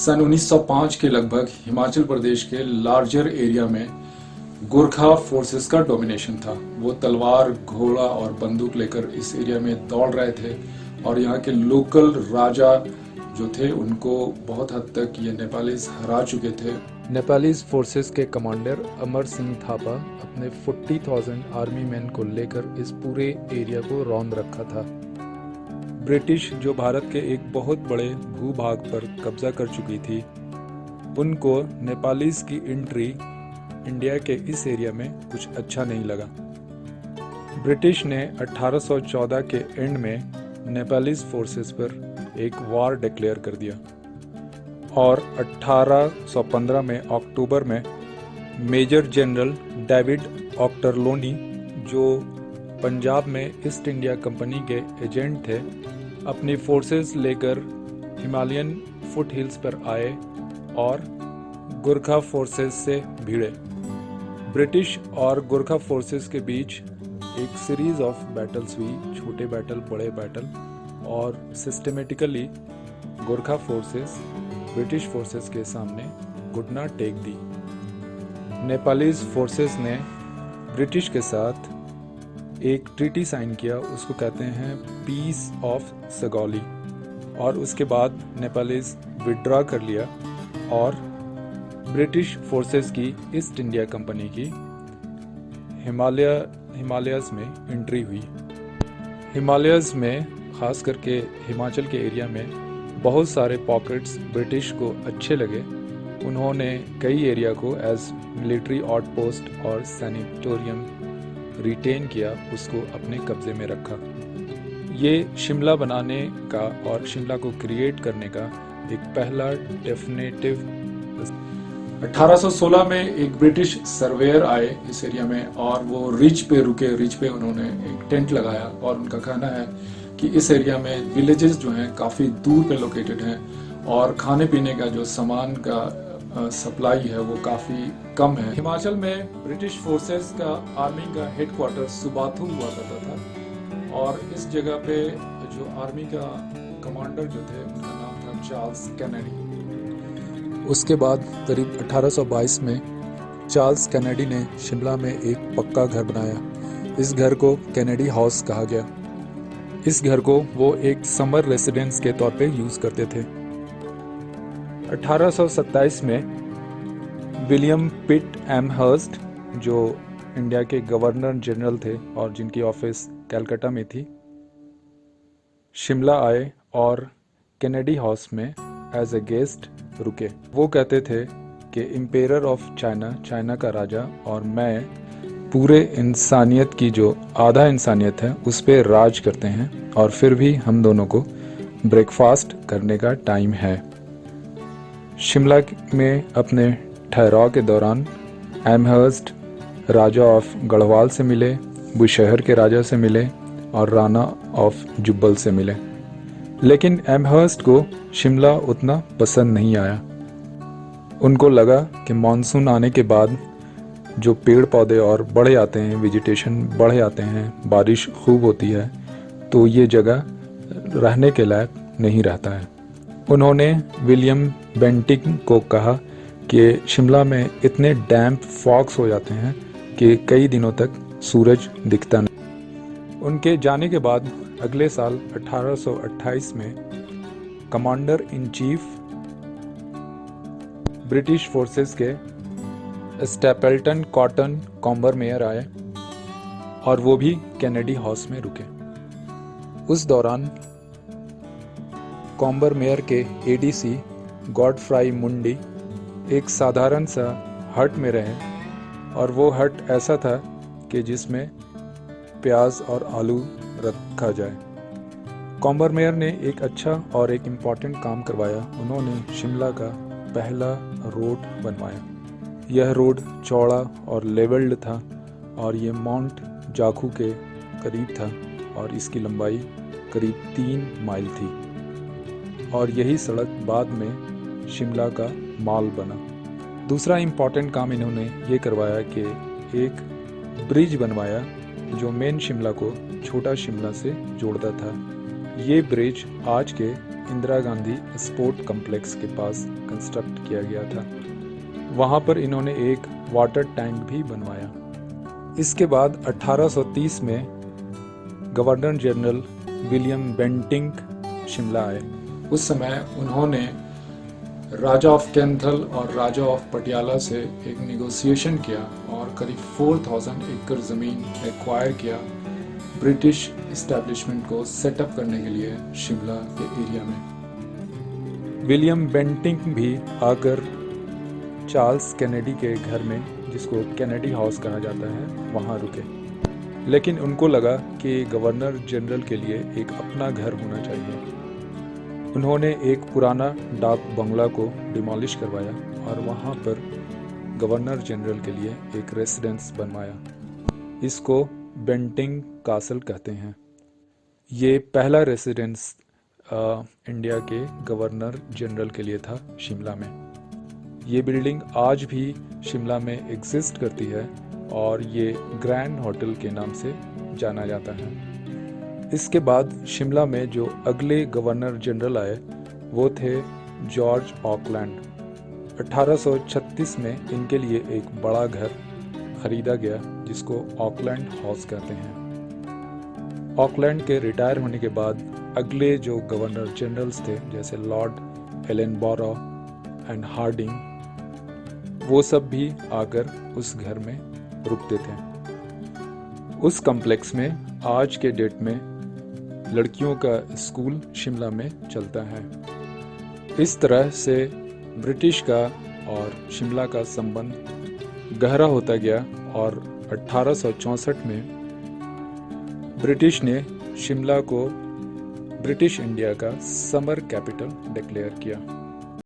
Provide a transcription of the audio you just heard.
सन 1905 के लगभग हिमाचल प्रदेश के लार्जर एरिया में गोरखा फोर्सेस का डोमिनेशन था। वो तलवार, घोड़ा और बंदूक लेकर इस एरिया में दौड़ रहे थे और यहाँ के लोकल राजा जो थे उनको बहुत हद तक ये नेपालीज हरा चुके थे। नेपालीज फोर्सेस के कमांडर अमर सिंह थापा अपने 40,000 आर्मी मैन को लेकर इस पूरे एरिया को रौंद रखा था। ब्रिटिश जो भारत के एक बहुत बड़े भूभाग पर कब्जा कर चुकी थी, उनको नेपालीज की एंट्री इंडिया के इस एरिया में कुछ अच्छा नहीं लगा। ब्रिटिश ने 1814 के एंड में नेपालीज फोर्सेस पर एक वार डिक्लेयर कर दिया और 1815 में अक्टूबर में मेजर जनरल डेविड ऑक्टरलोनी, जो पंजाब में ईस्ट इंडिया कंपनी के एजेंट थे, अपनी फोर्सेस लेकर हिमालयन फुट हिल्स पर आए और गोरखा फोर्सेस से भिड़े। ब्रिटिश और गोरखा फोर्सेस के बीच एक सीरीज ऑफ बैटल्स हुई, छोटे बैटल, बड़े बैटल, और systematically Gorkha forces British forces के सामने घुटना टेक दी। नेपालीज फोर्सेस ने ब्रिटिश के साथ एक ट्रीटी साइन किया, उसको कहते हैं पीस ऑफ सगौली, और उसके बाद नेपालीज विड्रॉ कर लिया और ब्रिटिश फोर्सेस की ईस्ट इंडिया कंपनी की हिमालयस में एंट्री हुई। हिमालयस में खास करके हिमाचल के एरिया में बहुत सारे पॉकेट्स ब्रिटिश को अच्छे लगे। उन्होंने कई एरिया को एज मिलिट्री आउटपोस्ट और सैनिटोरियम रिटेन किया, उसको अपने कब्जे में रखा। ये शिमला बनाने का और शिमला को क्रिएट करने का एक पहला डेफिनेटिव। 1816 में एक ब्रिटिश सर्वेयर आए इस एरिया में और वो रिज पे रुके। रिज पे उन्होंने एक टेंट लगाया और उनका कहना है कि इस एरिया में विलेजेस जो हैं काफ़ी दूर पे लोकेटेड हैं और खाने पीने का जो सामान का सप्लाई है वो काफ़ी कम है। हिमाचल में ब्रिटिश फोर्सेस का आर्मी का हेडक्वार्टर सुबाथू हुआ करता था और इस जगह पे जो आर्मी का कमांडर जो थे उनका नाम था चार्ल्स कैनेडी। उसके बाद करीब 1822 में चार्ल्स कैनेडी ने शिमला में एक पक्का घर बनाया। इस घर को कैनेडी हाउस कहा गया। इस घर को वो एक समर रेसिडेंस के तौर पे यूज़ करते थे। 1827 में विलियम पिट एमहर्स्ट, जो इंडिया के गवर्नर जनरल थे और जिनकी ऑफिस कलकत्ता में थी, शिमला आए और कैनेडी हाउस में एज ए गेस्ट रुके। वो कहते थे कि इम्पेरर ऑफ चाइना, चाइना का राजा, और मैं पूरे इंसानियत की जो आधा इंसानियत है उस पर राज करते हैं और फिर भी हम दोनों को ब्रेकफास्ट करने का टाइम है। शिमला में अपने ठहराव के दौरान एमहर्स्ट राजा ऑफ गढ़वाल से मिले, बुशहर के राजा से मिले और राणा ऑफ जुब्बल से मिले। लेकिन एमहर्स्ट को शिमला उतना पसंद नहीं आया। उनको लगा कि मानसून आने के बाद जो पेड़ पौधे और बढ़े आते हैं, वेजिटेशन बढ़े आते हैं, बारिश खूब होती है, तो ये जगह रहने के लायक नहीं रहता है। उन्होंने विलियम बेंटिंग को कहा कि शिमला में इतने डैम्प फॉग्स हो जाते हैं कि कई दिनों तक सूरज दिखता नहीं। उनके जाने के बाद अगले साल 1828 में commander in chief British forces के स्टेपल्टन कॉटन कॉम्बरमेयर आए और वो भी कैनेडी हाउस में रुके। उस दौरान कॉम्बरमेयर के एडीसी गॉडफ्राई मुंडी एक साधारण सा हट में रहे और वो हट ऐसा था कि जिसमें प्याज और आलू रखा जाए। कॉम्बरमेयर ने एक अच्छा और एक इम्पॉर्टेंट काम करवाया। उन्होंने शिमला का पहला रोड बनवाया। यह रोड चौड़ा और लेवल्ड था और ये माउंट जाखू के करीब था और इसकी लंबाई करीब 3 माइल थी और यही सड़क बाद में शिमला का माल बना। दूसरा इम्पॉर्टेंट काम इन्होंने ये करवाया कि एक ब्रिज बनवाया जो मेन शिमला को छोटा शिमला से जोड़ता था। ये ब्रिज आज के इंदिरा गांधी स्पोर्ट कॉम्प्लेक्स के पास कंस्ट्रक्ट किया गया था। वहाँ पर इन्होंने एक वाटर टैंक भी बनवाया। इसके बाद 1830 में governor general William Bentinck Shimla आए। उस समय उन्होंने राजा ऑफ कैंथल और राजा ऑफ पटियाला से एक निगोशिएशन किया और करीब 4000 एकड़ ज़मीन एक्वायर किया ब्रिटिश इस्टेब्लिशमेंट को सेटअप करने के लिए शिमला के एरिया में। विलियम बेंटिंक भी आकर चार्ल्स कैनेडी के घर में, जिसको कैनेडी हाउस कहा जाता है, वहाँ रुके। लेकिन उनको लगा कि गवर्नर जनरल के लिए एक अपना घर होना चाहिए। उन्होंने एक पुराना डाक बंगला को डिमोलिश करवाया और वहाँ पर गवर्नर जनरल के लिए एक रेसिडेंस बनवाया। इसको बेंटिंक कासल कहते हैं। ये पहला रेसिडेंस इंडिया के गवर्नर जनरल के लिए था शिमला में। ये बिल्डिंग आज भी शिमला में एग्जिस्ट करती है और ये ग्रैंड होटल के नाम से जाना जाता है। इसके बाद शिमला में जो अगले गवर्नर जनरल आए वो थे जॉर्ज ऑकलैंड। 1836 में इनके लिए एक बड़ा घर खरीदा गया जिसको ऑकलैंड हाउस कहते हैं। ऑकलैंड के रिटायर होने के बाद अगले जो गवर्नर जनरल्स थे, जैसे लॉर्ड एलनबरो एंड हार्डिंग, वो सब भी आकर उस घर में रुकते थे। उस कॉम्प्लेक्स में आज के डेट में लड़कियों का स्कूल शिमला में चलता है। इस तरह से ब्रिटिश का और शिमला का संबंध गहरा होता गया और 1864 में ब्रिटिश ने शिमला को ब्रिटिश इंडिया का समर कैपिटल डिक्लेयर किया।